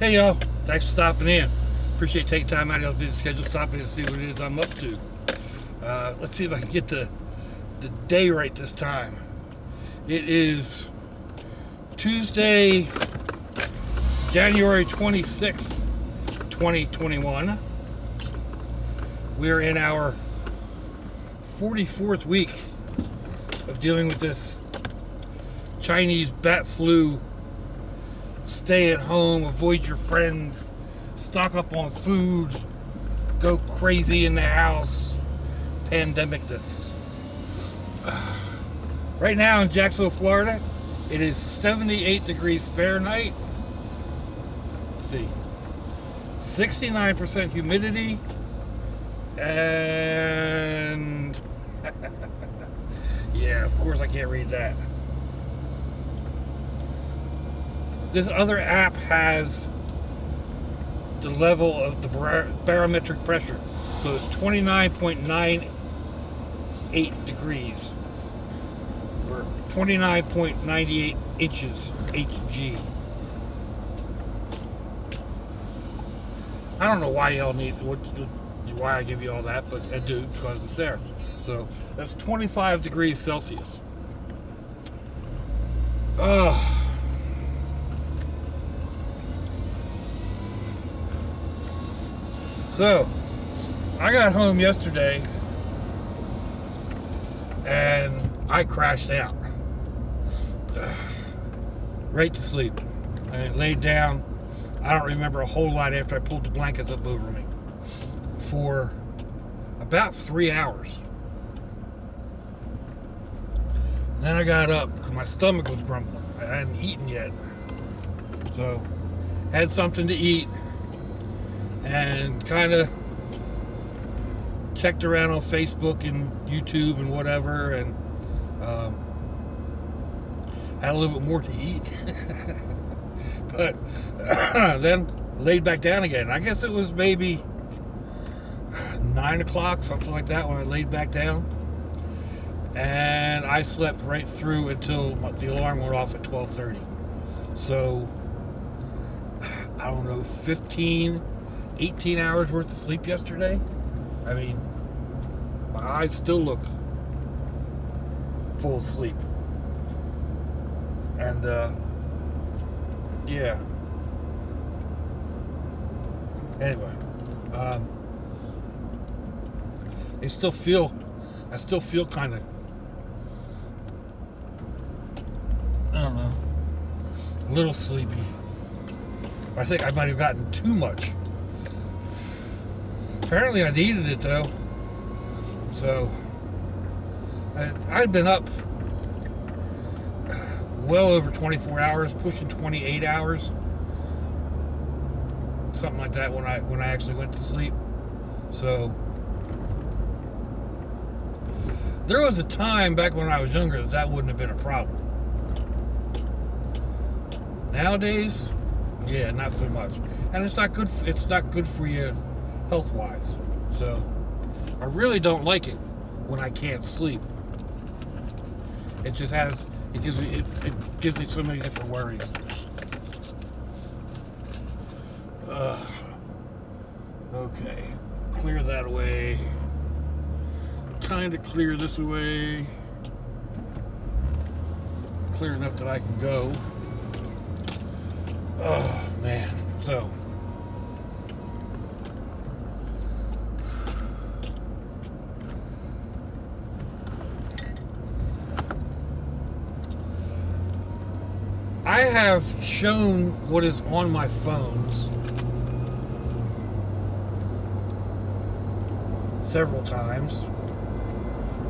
Hey y'all, thanks for stopping in. Appreciate taking time out of y'all's busy schedule, stopping in to see what it is I'm up to. Let's see if I can get the day right this time. It is Tuesday, January 26th, 2021. We're in our 44th week of dealing with this Chinese bat flu. Stay at home, avoid your friends, stock up on food, go crazy in the house, pandemic this. Right now in Jacksonville, Florida, it is 78 degrees Fahrenheit. Let's see, 69% humidity, and yeah, of course I can't read that. This other app has the level of the barometric pressure. So it's 29.98 degrees, or 29.98 inches, HG. I don't know why y'all need, why I give you all that, but I do because it's there. So that's 25 degrees Celsius. So, I got home yesterday and I crashed out. Right to sleep. I laid down. I don't remember a whole lot after I pulled the blankets up over me for about 3 hours. Then I got up because my stomach was grumbling. I hadn't eaten yet. So, had something to eat. And kind of checked around on Facebook and YouTube and whatever, and had a little bit more to eat. But then laid back down again. I guess it was maybe 9 o'clock, something like that, when I laid back down. And I slept right through until the alarm went off at 12:30. So, I don't know, 18 hours worth of sleep yesterday. I mean, my eyes still look full of sleep. And, yeah. Anyway, I still feel kind of, I don't know, a little sleepy. I think I might have gotten too much. Apparently I needed it though. So I'd been up well over 24 hours, pushing 28 hours, something like that when I actually went to sleep. So there was a time back when I was younger that wouldn't have been a problem. Nowadays, yeah, not so much, and it's not good. It's not good for you health-wise. So I really don't like it when I can't sleep. It just has, it gives me so many different worries. Okay, clear that away. Kind of clear this away. Clear enough that I can go. Oh man, so I have shown what is on my phones several times.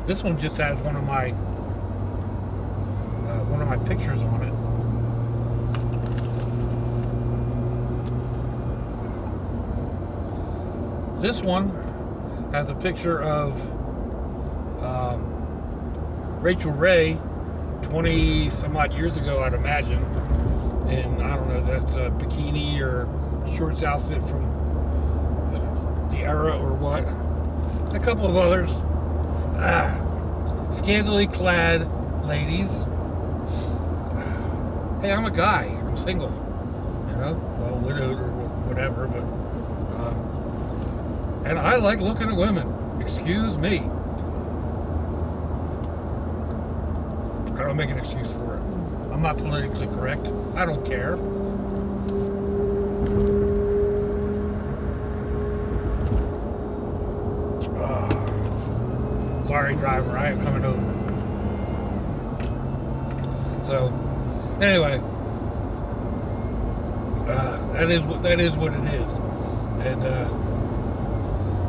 This one just has one of my pictures on it. This one has a picture of Rachel Ray 20 some odd years ago, I'd imagine, and I don't know if that's a bikini or shorts outfit from the era or what. A couple of others, scantily clad ladies. Hey, I'm a guy. I'm single. You well, widowed or whatever, but, and I like looking at women. Excuse me. I don't make an excuse for it. I'm not politically correct. I don't care. Sorry, driver, I am coming over. So, anyway, that is what it is, and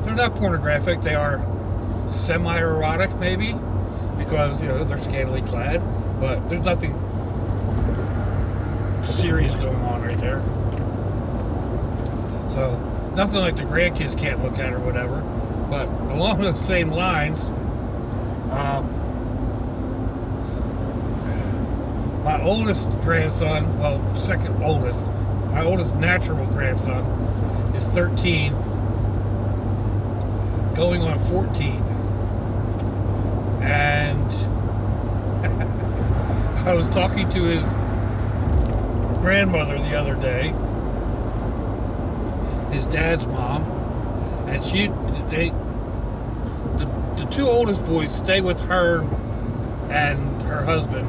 they're not pornographic. They are semi-erotic, maybe, because they're scantily clad, but there's nothing serious going on right there. So, nothing like the grandkids can't look at or whatever. But along those same lines, my oldest grandson, well, second oldest, my oldest natural grandson is 13, going on 14. And I was talking to his grandmother the other day, his dad's mom, and the two oldest boys stay with her and her husband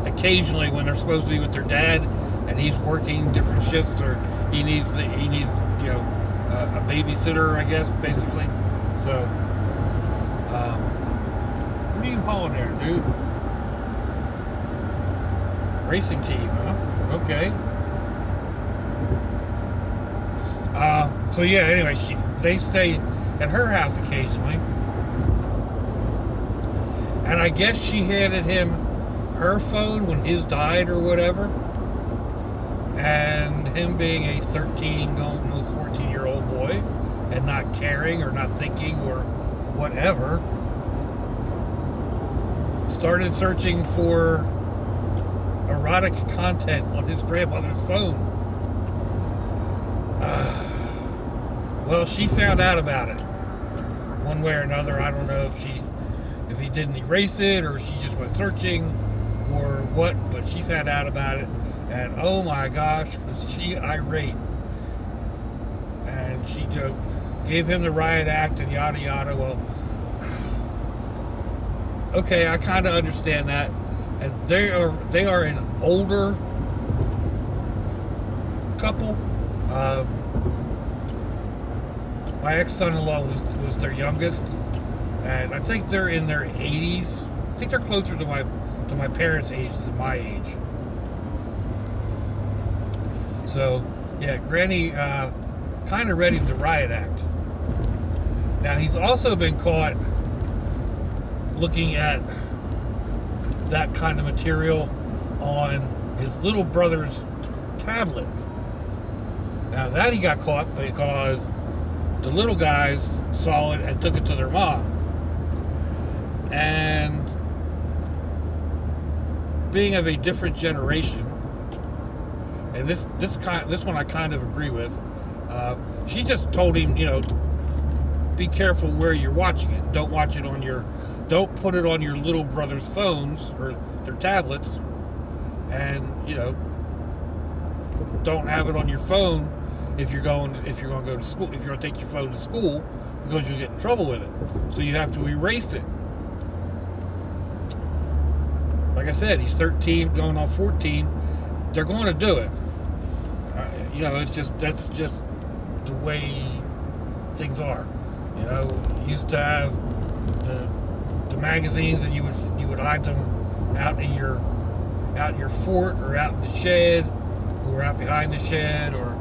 occasionally when they're supposed to be with their dad, and he's working different shifts, or he needs a babysitter, I guess, basically. So, what are you hauling there, dude? Racing team, huh? Okay. So yeah, anyway, they stay at her house occasionally, and I guess she handed him her phone when his died or whatever, and him being a 13 going almost 14-year-old boy and not caring or not thinking or whatever, started searching for erotic content on his grandmother's phone. Well, she found out about it one way or another. I don't know if he didn't erase it or she just went searching or what, but she found out about it, and oh my gosh, was she irate. And she gave him the riot act and yada yada. Well, okay, I kind of understand that, and they are an older couple. My ex-son-in-law was their youngest, and I think they're in their 80s. I think they're closer to my parents' age than my age. So yeah, Granny kind of read him the riot act. Now he's also been caught looking at that kind of material on his little brother's tablet. Now that he got caught because the little guys saw it and took it to their mom. And being of a different generation, and this one I kind of agree with, she just told him, be careful where you're watching it. Don't put it on your little brother's phones or their tablets, and don't have it on your phone if you're going to go to school, if you're going to take your phone to school, because you'll get in trouble with it. So you have to erase it. Like I said, he's 13 going on 14. They're going to do it. That's just the way things are. Used to have the magazines, and you would hide them out in your fort, or out in the shed, or out behind the shed, or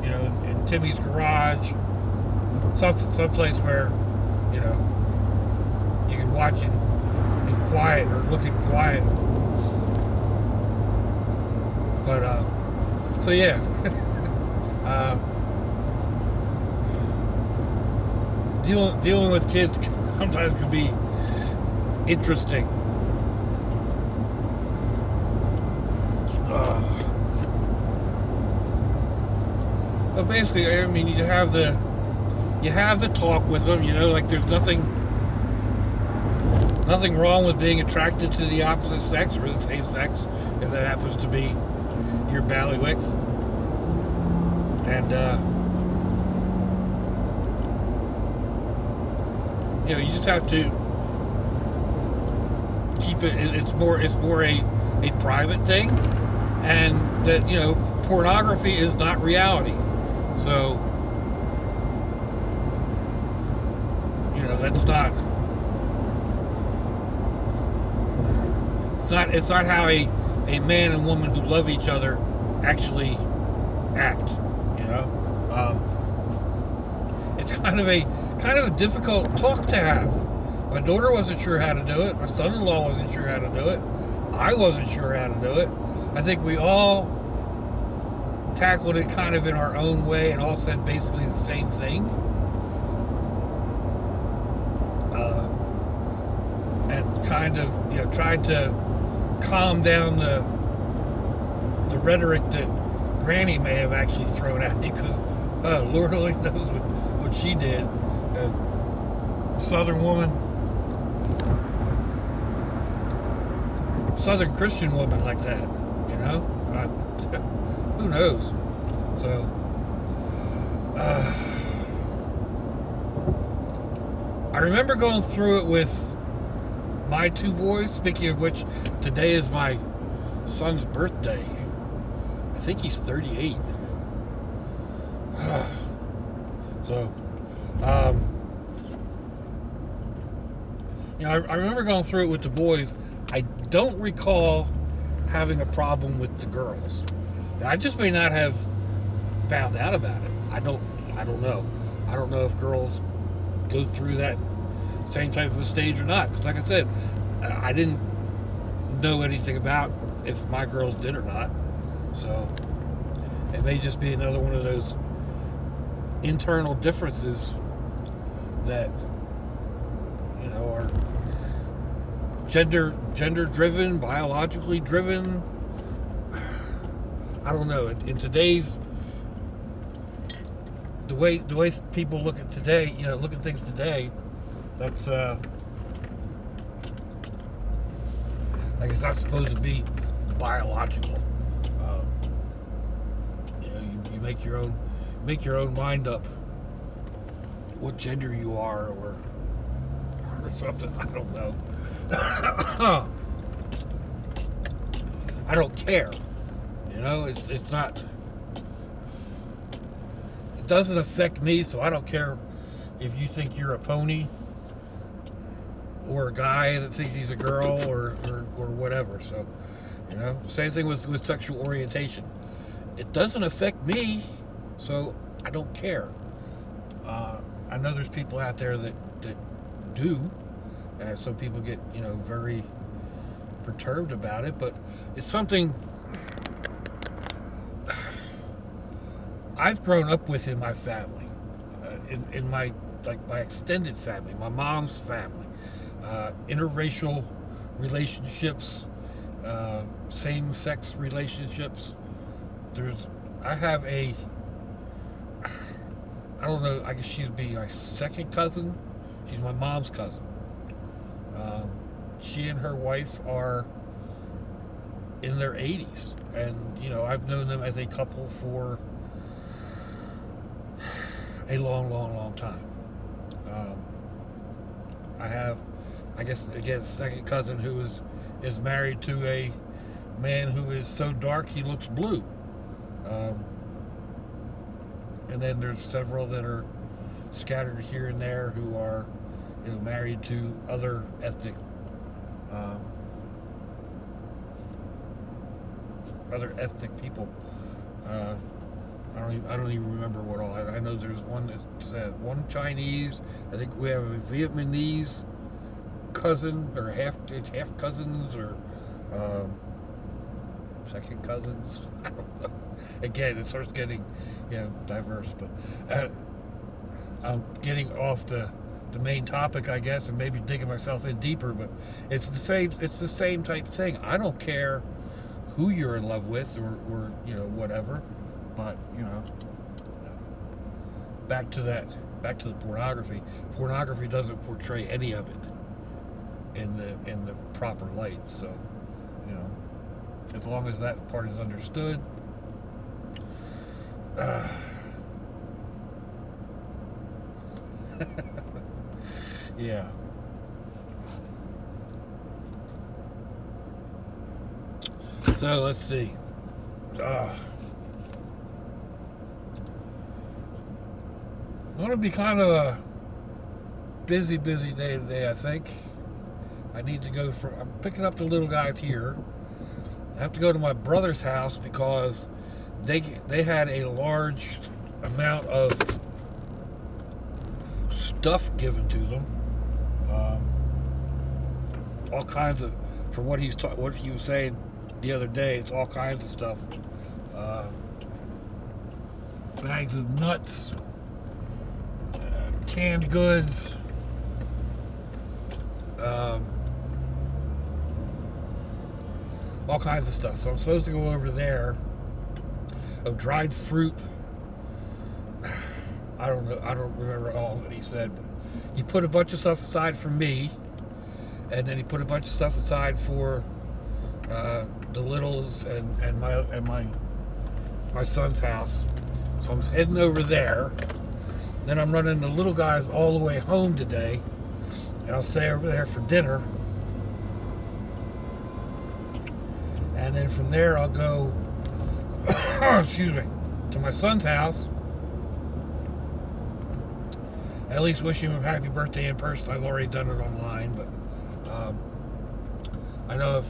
in Timmy's garage, someplace where you can watch it in quiet, or look in quiet. But so yeah. Dealing with kids sometimes can be interesting. But basically, I mean, you have the talk with them. Like there's nothing wrong with being attracted to the opposite sex or the same sex, if that happens to be your bailiwick. And you just have to keep it. It's more a private thing, and that pornography is not reality. So that's not. It's not how a man and woman who love each other actually act. It's kind of a difficult talk to have. My daughter wasn't sure how to do it. My son-in-law wasn't sure how to do it. I wasn't sure how to do it. I think we all tackled it kind of in our own way and all said basically the same thing. And kind of tried to calm down the rhetoric that Granny may have actually thrown at me, because Lord only knows what she did. Southern woman, Southern Christian woman like that, who knows? So I remember going through it with my two boys. Speaking of which, today is my son's birthday. I think he's 38. So, I remember going through it with the boys. I don't recall having a problem with the girls. I just may not have found out about it. I don't know. I don't know if girls go through that same type of a stage or not. Because like I said, I didn't know anything about if my girls did or not. So it may just be another one of those internal differences that are gender driven, biologically driven. I don't know. In today's the way people look at today, look at things today, that's I guess not supposed to be biological. You make your own mind up what gender you are, or something. I don't know. I don't care. It's not. It doesn't affect me, so I don't care if you think you're a pony or a guy that thinks he's a girl or whatever. So, same thing with sexual orientation. It doesn't affect me, so I don't care. I know there's people out there that do, and some people get very perturbed about it, but it's something I've grown up with in my family, in my extended family, my mom's family, interracial relationships, same-sex relationships. I have I don't know, I guess she'd be my second cousin. She's my mom's cousin. She and her wife are in their 80s, and I've known them as a couple for a long time. I have, I guess, again, a second cousin who is married to a man who is so dark he looks blue. And then there's several that are scattered here and there who are married to other ethnic people. I don't even remember what all. I know there's one that's one Chinese. I think we have a Vietnamese cousin, or half cousins, or second cousins. I don't know. Again, it starts getting diverse, but I'm getting off the main topic, I guess, and maybe digging myself in deeper. But it's the same type thing. I don't care who you're in love with, or whatever. But back to the pornography. Pornography doesn't portray any of it in the proper light. So as long as that part is understood, Yeah. So let's see. Going to be kind of a busy day today, I think. I need to go for. I'm picking up the little guys here. I have to go to my brother's house because they had a large amount of stuff given to them. All kinds of, for what what he was saying the other day, it's all kinds of stuff. Bags of nuts, canned goods, all kinds of stuff. So I'm supposed to go over there. Oh, dried fruit. I don't know. I don't remember all that he said. But he put a bunch of stuff aside for me, and then he put a bunch of stuff aside for the littles and my son's house. So I'm heading over there. Then I'm running the little guys all the way home today, and I'll stay over there for dinner. And then from there I'll go, excuse me, to my son's house. At least wish him a happy birthday in person. I've already done it online, but I know if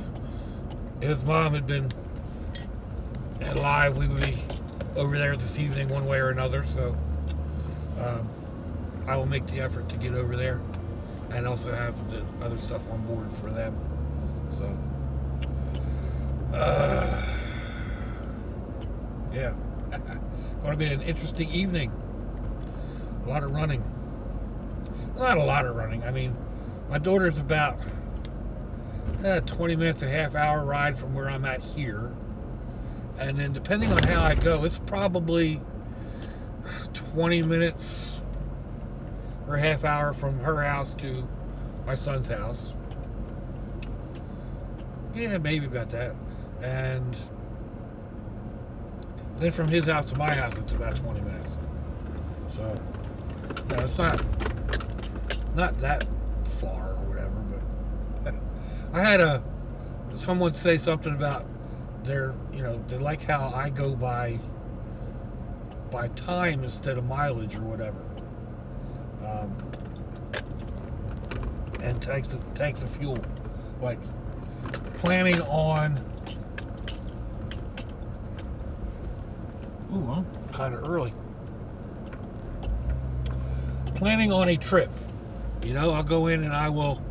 his mom had been alive, we would be over there this evening one way or another. So I will make the effort to get over there and also have the other stuff on board for them. So yeah, going to be an interesting evening. A lot of running. Not a lot of running. I mean, my daughter's about 20 minutes, a half hour ride from where I'm at here. And then depending on how I go, it's probably 20 minutes or a half hour from her house to my son's house. Yeah, maybe about that. And then from his house to my house, it's about 20 minutes. So, no, it's not that far or whatever, but I had someone say something about they like how I go by time instead of mileage or whatever. And tanks of fuel. Like planning on, ooh, I'm kind of early. Planning on a trip. I'll go in and I will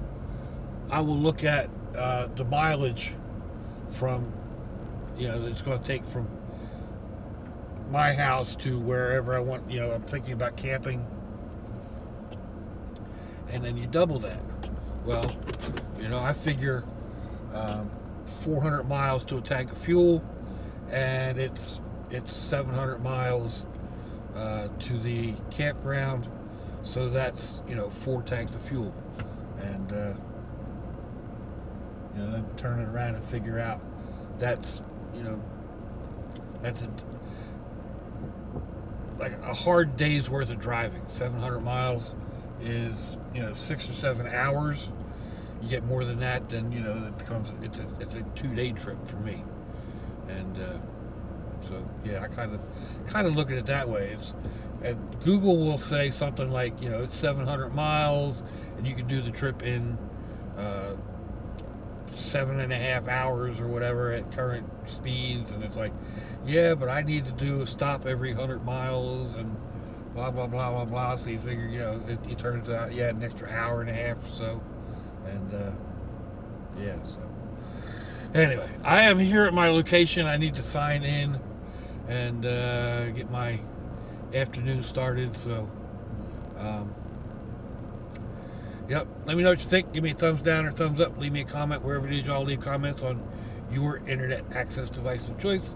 look at the mileage from, that it's going to take from my house to wherever I want. I'm thinking about camping, and then you double that. Well, I figure 400 miles to a tank of fuel, and it's 700 miles to the campground. So that's 4 tanks of fuel, and then turn it around and figure out that's like a hard day's worth of driving. 700 miles is 6 or 7 hours. You get more than that, then it becomes it's a 2-day trip for me, and so yeah, I kind of look at it that way. And Google will say something like, it's 700 miles, and you can do the trip in 7.5 hours or whatever at current speeds. And it's like, yeah, but I need to do a stop every 100 miles and blah, blah, blah, blah, blah. So you figure, it turns out, an extra hour and a half or so. And, yeah, so. Anyway, I am here at my location. I need to sign in and get my afternoon started. So yep, let me know what you think. Give me a thumbs down or thumbs up. Leave me a comment wherever it is y'all leave comments on your internet access device of choice.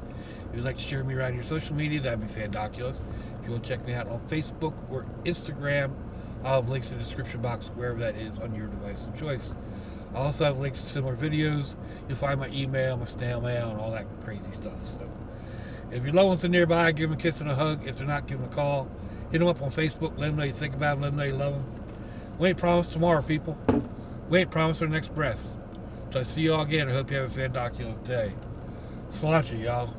If you'd like to share me around your social media, that'd be fandoculous. If you want to check me out on Facebook or Instagram, I'll have links in the description box wherever that is on your device of choice. I also have links to similar videos. You'll find my email, my snail mail, and all that crazy stuff. So if your loved ones are nearby, give them a kiss and a hug. If they're not, give them a call. Hit them up on Facebook. Let them know you think about them. Let them know you love them. We ain't promised tomorrow, people. We ain't promised our next breath. So I see y'all again. I hope you have a fantabulous day. Sláinte, y'all.